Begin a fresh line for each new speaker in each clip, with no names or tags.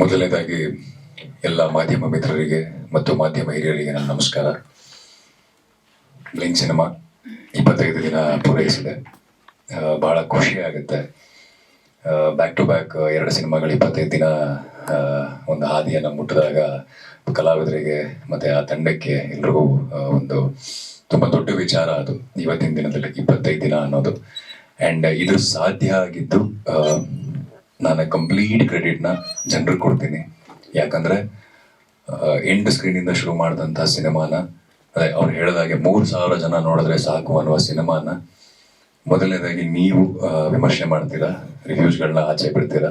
ಮೊದಲನೇದಾಗಿ ಎಲ್ಲ ಮಾಧ್ಯಮ ಮಿತ್ರರಿಗೆ ಮತ್ತು ಮಾಧ್ಯಮ ಹಿರಿಯರಿಗೆ ನನ್ನ ನಮಸ್ಕಾರ. ಬ್ಲಿಂಕ್ ಸಿನಿಮಾ 25 ದಿನ ಪೂರೈಸಿದೆ. ಬಹಳ ಖುಷಿ ಆಗುತ್ತೆ. ಬ್ಯಾಕ್ ಟು ಬ್ಯಾಕ್ 2 ಸಿನಿಮಾಗಳು 25 ದಿನ ಒಂದು ಹಾದಿಯನ್ನು ಮುಟ್ಟಿದಾಗ ಕಲಾವಿದರಿಗೆ ಮತ್ತು ಆ ತಂಡಕ್ಕೆ ಎಲ್ರಿಗೂ ಒಂದು ತುಂಬ ದೊಡ್ಡ ವಿಚಾರ ಅದು. ಇವತ್ತಿನ ದಿನದಲ್ಲಿ 25 ದಿನ ಅನ್ನೋದು. ಆ್ಯಂಡ್ ಇದು ಸಾಧ್ಯ ಆಗಿದ್ದು ನಾನು ಕಂಪ್ಲೀಟ್ ಕ್ರೆಡಿಟ್ನ ಜನರಿಗೆ ಕೊಡ್ತೀನಿ. ಯಾಕಂದರೆ ಎಂಡ್ ಸ್ಕ್ರೀನಿಂದ ಶುರು ಮಾಡಿದಂಥ ಸಿನಿಮಾನ, ಅದೇ ಅವ್ರು ಹೇಳಿದಾಗೆ 3,000 ಜನ ನೋಡಿದ್ರೆ ಸಾಕು ಅನ್ನುವ ಸಿನಿಮಾನ ಮೊದಲನೇದಾಗಿ ನೀವು ವಿಮರ್ಶೆ ಮಾಡ್ತೀರಾ, ರಿವ್ಯೂಸ್ಗಳನ್ನ ಆಚೆ ಬಿಡ್ತೀರಾ.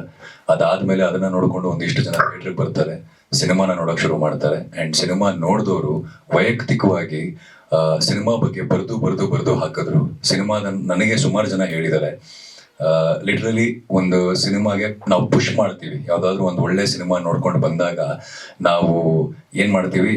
ಅದಾದಮೇಲೆ ಅದನ್ನು ನೋಡಿಕೊಂಡು ಒಂದಿಷ್ಟು ಜನ ಥಿಯೇಟ್ರಿಗೆ ಬರ್ತಾರೆ, ಸಿನಿಮಾನ ನೋಡೋಕೆ ಶುರು ಮಾಡ್ತಾರೆ. ಆ್ಯಂಡ್ ಸಿನಿಮಾ ನೋಡಿದವರು ವೈಯಕ್ತಿಕವಾಗಿ ಸಿನಿಮಾ ಬಗ್ಗೆ ಬರೆದು ಹಾಕಿದ್ರು. ಸಿನಿಮಾದ ನನಗೆ ಸುಮಾರು ಜನ ಹೇಳಿದ್ದಾರೆ, ಲಿಟ್ರಲಿ ಒಂದು ಸಿನಿಮಾಗೆ ನಾವು ಪುಷ್ ಮಾಡ್ತೀವಿ. ಯಾವುದಾದ್ರೂ ಒಂದು ಒಳ್ಳೆ ಸಿನಿಮಾ ನೋಡ್ಕೊಂಡು ಬಂದಾಗ ನಾವು ಏನು ಮಾಡ್ತೀವಿ,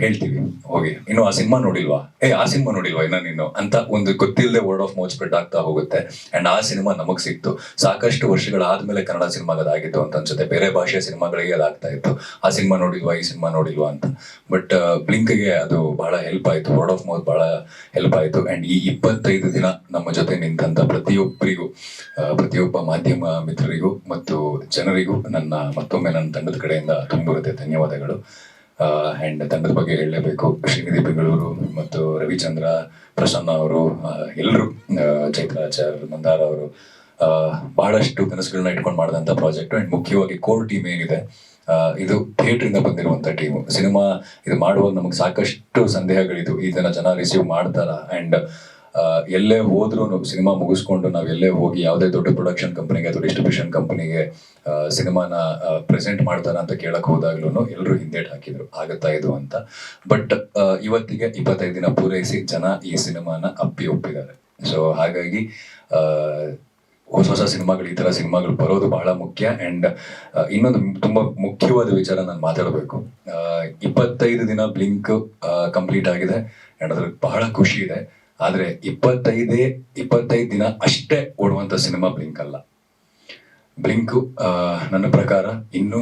ಹೇಳ್ತೀವಿ ಹೋಗಿ ಇನ್ನು ಆ ಸಿನಿಮಾ ನೋಡಿಲ್ವಾ, ಆ ಸಿನಿಮಾ ನೋಡಿಲ್ವಾ ನೀನು ಅಂತ ಒಂದು ಗೊತ್ತಿಲ್ಲದೆ ವರ್ಡ್ ಆಫ್ ಮೌತ್ ಸ್ಪ್ರೆಡ್ ಆಗ್ತಾ ಹೋಗುತ್ತೆ. ಆ್ಯಂಡ್ ಆ ಸಿನಿಮಾ ನಮಗೆ ಸಿಕ್ತು. ಸಾಕಷ್ಟು ವರ್ಷಗಳಾದ್ಮೇಲೆ ಕನ್ನಡ ಸಿನಿಮಾಗೆ ಅದಾಗಿತ್ತು ಅಂತ ಅನ್ಸುತ್ತೆ. ಬೇರೆ ಭಾಷೆಯ ಸಿನಿಮಾಗಳಿಗೆ ಅದಾಗ್ತಾ ಇತ್ತು, ಆ ಸಿನಿಮಾ ನೋಡಿಲ್ವಾ, ಈ ಸಿನಿಮಾ ನೋಡಿಲ್ವಾ ಅಂತ. ಬಟ್ ಬ್ಲಿಂಕ್ಗೆ ಅದು ಬಹಳ ಹೆಲ್ಪ್ ಆಯಿತು, ವರ್ಡ್ ಆಫ್ ಮೌತ್ ಬಹಳ ಹೆಲ್ಪ್ ಆಯಿತು. ಆ್ಯಂಡ್ ಈ 25 ದಿನ ನಮ್ಮ ಜೊತೆ ನಿಂತಂಥ ಪ್ರತಿಯೊಬ್ಬ ಮಾಧ್ಯಮ ಮಿತ್ರರಿಗೂ ಮತ್ತು ಜನರಿಗೂ ಮತ್ತೊಮ್ಮೆ ನನ್ನ ತಂಡದ ಕಡೆಯಿಂದ ತುಂಬಿರುತ್ತೆ ಧನ್ಯವಾದಗಳು. ಆ್ಯಂಡ್ ತಂಡದ ಬಗ್ಗೆ ಹೇಳಲೇಬೇಕು. ಶ್ರೀನಿಧಿ ಬೆಂಗಳೂರು ಮತ್ತು ರವಿಚಂದ್ರ, ಪ್ರಸನ್ನ ಅವರು, ಎಲ್ಲರೂ, ಚೈತ್ರಾಚಾರ್, ಮಂದಾರ ಅವರು ಬಹಳಷ್ಟು ಕನಸುಗಳನ್ನ ಇಟ್ಕೊಂಡು ಮಾಡಿದಂಥ ಪ್ರಾಜೆಕ್ಟ್. ಆ್ಯಂಡ್ ಮುಖ್ಯವಾಗಿ ಕೋರ್ ಟೀಮ್ ಏನಿದೆ, ಇದು ಥಿಯೇಟ್ರಿಂದ ಬಂದಿರುವಂಥ ಟೀಮು. ಸಿನಿಮಾ ಇದು ಮಾಡುವಾಗ ನಮಗೆ ಸಾಕಷ್ಟು ಸಂದೇಹಗಳಿದ್ದು, ಇದನ್ನು ಜನ ರಿಸೀವ್ ಮಾಡ್ತಾರ. ಆ್ಯಂಡ್ ಎಲ್ಲೇ ಹೋದ್ರೂ ಸಿನಿಮಾ ಮುಗಿಸ್ಕೊಂಡು ನಾವು ಎಲ್ಲೇ ಹೋಗಿ ಯಾವುದೇ ದೊಡ್ಡ ಪ್ರೊಡಕ್ಷನ್ ಕಂಪನಿಗೆ ಅಥವಾ ಡಿಸ್ಟ್ರಿಬ್ಯೂಷನ್ ಕಂಪನಿಗೆ ಸಿನಿಮಾನ ಪ್ರೆಸೆಂಟ್ ಮಾಡ್ತಾರ ಅಂತ ಕೇಳಕ್ ಹೋದಾಗ್ಲೂ ಎಲ್ಲರೂ ಹಿಂದೇಟ್ ಹಾಕಿದ್ರು, ಆಗತ್ತಾ ಇದು ಅಂತ. ಬಟ್ ಇವತ್ತಿಗೆ 25 ದಿನ ಪೂರೈಸಿ ಜನ ಈ ಸಿನಿಮಾನ ಒಪ್ಪಿದ್ದಾರೆ. ಸೊ ಹಾಗಾಗಿ ಹೊಸ ಸಿನಿಮಾಗಳು, ಈ ಥರ ಸಿನಿಮಾಗಳು ಬರೋದು ಬಹಳ ಮುಖ್ಯ. ಆ್ಯಂಡ್ ಇನ್ನೊಂದು ತುಂಬ ಮುಖ್ಯವಾದ ವಿಚಾರ ನಾನು ಮಾತಾಡಬೇಕು. 25 ದಿನ ಬ್ಲಿಂಕ್ ಕಂಪ್ಲೀಟ್ ಆಗಿದೆ ಆ್ಯಂಡ್ ಅದ್ರಿಗೆ ಬಹಳ ಖುಷಿ ಇದೆ. ಆದರೆ 25 ದಿನ ಅಷ್ಟೇ ಓಡುವಂಥ ಸಿನಿಮಾ ಬ್ಲಿಂಕ್ ಅಲ್ಲ. ಬ್ಲಿಂಕು ನನ್ನ ಪ್ರಕಾರ ಇನ್ನೂ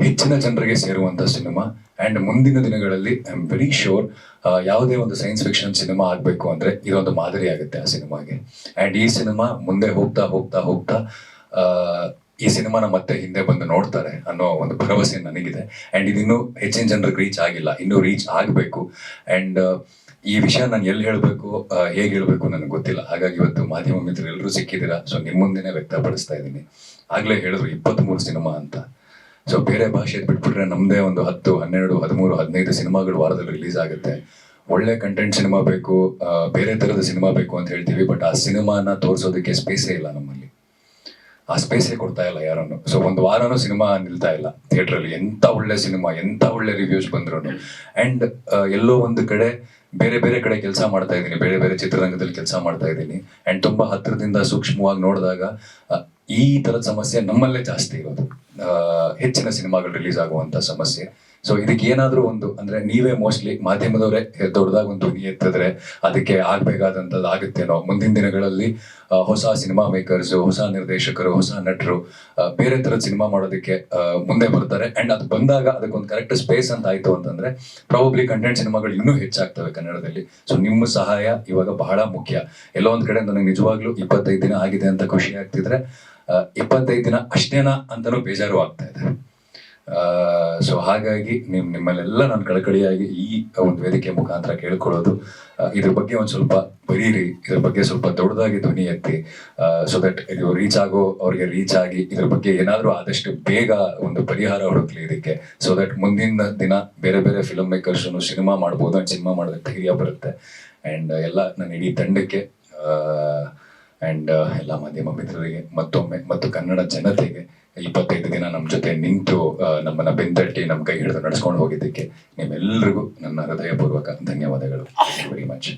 ಹೆಚ್ಚಿನ ಜನರಿಗೆ ಸೇರುವಂಥ ಸಿನಿಮಾ. ಆ್ಯಂಡ್ ಮುಂದಿನ ದಿನಗಳಲ್ಲಿ ಐ ಆಮ್ ವೆರಿ ಶೋರ್ ಯಾವುದೇ ಒಂದು ಸೈನ್ಸ್ ಫಿಕ್ಷನ್ ಸಿನಿಮಾ ಆಗಬೇಕು ಅಂದರೆ ಇದೊಂದು ಮಾದರಿ ಆಗುತ್ತೆ ಆ ಸಿನಿಮಾಗೆ. ಆ್ಯಂಡ್ ಈ ಸಿನಿಮಾ ಮುಂದೆ ಹೋಗ್ತಾ ಈ ಸಿನಿಮಾನ ಮತ್ತೆ ಹಿಂದೆ ಬಂದು ನೋಡ್ತಾರೆ ಅನ್ನೋ ಒಂದು ಭರವಸೆ ನನಗಿದೆ. ಆ್ಯಂಡ್ ಇದಿನ್ನೂ ಹೆಚ್ಚಿನ ಜನರಿಗೆ ರೀಚ್ ಆಗಿಲ್ಲ, ಇನ್ನೂ ರೀಚ್ ಆಗಬೇಕು. ಆ್ಯಂಡ್ ಈ ವಿಷಯ ನಾನು ಎಲ್ಲಿ ಹೇಳಬೇಕು, ಹೇಗೆ ಹೇಳಬೇಕು ನನಗೆ ಗೊತ್ತಿಲ್ಲ. ಹಾಗಾಗಿ ಇವತ್ತು ಮಾಧ್ಯಮ ಮಿತ್ರರು ಎಲ್ಲರೂ ಸಿಕ್ಕಿದ್ದೀರಾ. ಸೊ ನಿಮ್ಮ ಮುಂದೆನೇ ವ್ಯಕ್ತಪಡಿಸ್ತಾ ಇದ್ದೀನಿ. ಆಗಲೇ ಹೇಳಿದ್ರು 23 ಸಿನಿಮಾ ಅಂತ. ಸೊ ಬೇರೆ ಭಾಷೆ ಬಿಟ್ಬಿಟ್ರೆ ನಮ್ಮದೇ ಒಂದು 10, 12, 13, 15 ಸಿನಿಮಾಗಳು ವಾರದಲ್ಲಿ ರಿಲೀಸ್ ಆಗುತ್ತೆ. ಒಳ್ಳೆ ಕಂಟೆಂಟ್ ಸಿನಿಮಾ ಬೇಕು, ಬೇರೆ ಥರದ ಸಿನಿಮಾ ಬೇಕು ಅಂತ ಹೇಳ್ತೀವಿ. ಬಟ್ ಆ ಸಿನಿಮಾನ ತೋರಿಸೋದಕ್ಕೆ ಸ್ಪೇಸೇ ಇಲ್ಲ ನಮ್ಮಲ್ಲಿ. ಆ ಸ್ಪೇಸೇ ಕೊಡ್ತಾ ಇಲ್ಲ ಯಾರನ್ನು. ಸೊ ಒಂದು ವಾರನೂ ಸಿನಿಮಾ ನಿಲ್ತಾ ಇಲ್ಲ ಥಿಯೇಟ್ರಲ್ಲಿ. ಎಂಥ ಒಳ್ಳೆ ಸಿನಿಮಾ, ಎಂಥ ಒಳ್ಳೆ ರಿವ್ಯೂಸ್ ಬಂದ್ರು. ಆ್ಯಂಡ್ ಎಲ್ಲೋ ಒಂದು ಕಡೆ ಬೇರೆ ಕಡೆ ಕೆಲಸ ಮಾಡ್ತಾ ಇದ್ದೀನಿ, ಬೇರೆ ಚಿತ್ರರಂಗದಲ್ಲಿ ಕೆಲಸ ಮಾಡ್ತಾ ಇದ್ದೀನಿ. ಆ್ಯಂಡ್ ತುಂಬ ಹತ್ತಿರದಿಂದ ಸೂಕ್ಷ್ಮವಾಗಿ ನೋಡಿದಾಗ ಈ ಥರದ ಸಮಸ್ಯೆ ನಮ್ಮಲ್ಲೇ ಜಾಸ್ತಿ ಇರೋದು, ಹೆಚ್ಚಿನ ಸಿನಿಮಾಗಳು ರಿಲೀಸ್ ಆಗುವಂಥ ಸಮಸ್ಯೆ. ಸೊ ಇದಕ್ಕೆ ಏನಾದರೂ ಒಂದು ಅಂದರೆ ನೀವೇ ಮೋಸ್ಟ್ಲಿ ಮಾಧ್ಯಮದವರೇ ದೊಡ್ಡದಾಗಿ ಒಂದು ಧ್ವನಿ ಎತ್ತಿದ್ರೆ ಅದಕ್ಕೆ ಆಗಬೇಕಾದಂಥದ್ದು ಆಗುತ್ತೇನೋ. ಮುಂದಿನ ದಿನಗಳಲ್ಲಿ ಹೊಸ ಸಿನಿಮಾ ಮೇಕರ್ಸು, ಹೊಸ ನಿರ್ದೇಶಕರು, ಹೊಸ ನಟರು ಬೇರೆ ಥರದ ಸಿನಿಮಾ ಮಾಡೋದಕ್ಕೆ ಮುಂದೆ ಬರ್ತಾರೆ. ಆ್ಯಂಡ್ ಅದು ಬಂದಾಗ ಅದಕ್ಕೊಂದು ಕರೆಕ್ಟ್ ಸ್ಪೇಸ್ ಅಂತ ಆಯಿತು ಅಂತಂದರೆ ಪ್ರಾಬಬ್ಲಿ ಕಂಟೆಂಟ್ ಸಿನಿಮಾಗಳು ಇನ್ನೂ ಹೆಚ್ಚಾಗ್ತವೆ ಕನ್ನಡದಲ್ಲಿ. ಸೊ ನಿಮ್ಮ ಸಹಾಯ ಇವಾಗ ಬಹಳ ಮುಖ್ಯ. ಎಲ್ಲೋ ಒಂದು ಕಡೆ ನನಗೆ ನಿಜವಾಗ್ಲೂ 25 ದಿನ ಆಗಿದೆ ಅಂತ ಖುಷಿ ಆಗ್ತಿದ್ರೆ 25 ದಿನ ಅಷ್ಟೇನಾ ಅಂತಲೂ ಬೇಜಾರು ಆಗ್ತಾ ಇದೆ. ಸೊ ಹಾಗಾಗಿ ನಿಮ್ಮಲ್ಲೆಲ್ಲ ನಾನು ಕಳಕಳಿಯಾಗಿ ಈ ಒಂದು ವೇದಿಕೆ ಮುಖಾಂತರ ಕೇಳ್ಕೊಳ್ಳೋದು, ಇದ್ರ ಬಗ್ಗೆ ಒಂದು ಸ್ವಲ್ಪ ಬರೀರಿ, ಇದ್ರ ಬಗ್ಗೆ ಸ್ವಲ್ಪ ದೊಡ್ಡದಾಗಿ ಧ್ವನಿ ಎತ್ತಿ. ಸೊ ದಟ್ ಇದು ಅವ್ರಿಗೆ ರೀಚ್ ಆಗಿ ಇದ್ರ ಬಗ್ಗೆ ಏನಾದರೂ ಆದಷ್ಟು ಬೇಗ ಒಂದು ಪರಿಹಾರ ಹುಡುಕ್ಲಿ ಇದಕ್ಕೆ. ಸೊ ದಟ್ ಮುಂದಿನ ದಿನ ಬೇರೆ ಫಿಲ್ಮ್ ಮೇಕರ್ಸನ್ನು ಸಿನಿಮಾ ಮಾಡ್ಬೋದು, ಆ್ಯಂಡ್ ಸಿನಿಮಾ ಮಾಡೋದಕ್ಕೆ ಧೈರ್ಯ ಬರುತ್ತೆ. ಆ್ಯಂಡ್ ಎಲ್ಲ ನನ್ನ ಇಡೀ ತಂಡಕ್ಕೆ ಆ್ಯಂಡ್ ಎಲ್ಲ ಮಾಧ್ಯಮ ಮಿತ್ರರಿಗೆ ಮತ್ತೊಮ್ಮೆ ಮತ್ತು ಕನ್ನಡ ಜನತೆಗೆ 25 ದಿನ ನಮ್ಮ ಜೊತೆ ನಿಂತು ನಮ್ಮನ್ನ ಬೆಂತಟ್ಟಿ ನಮ್ಮ ಕೈ ಹಿಡಿದು ನಡೆಸ್ಕೊಂಡು ಹೋಗಿದ್ದಕ್ಕೆ ನಿಮ್ಮೆಲ್ಲರಿಗೂ ನನ್ನ ಹೃದಯಪೂರ್ವಕ ಧನ್ಯವಾದಗಳು. Very much.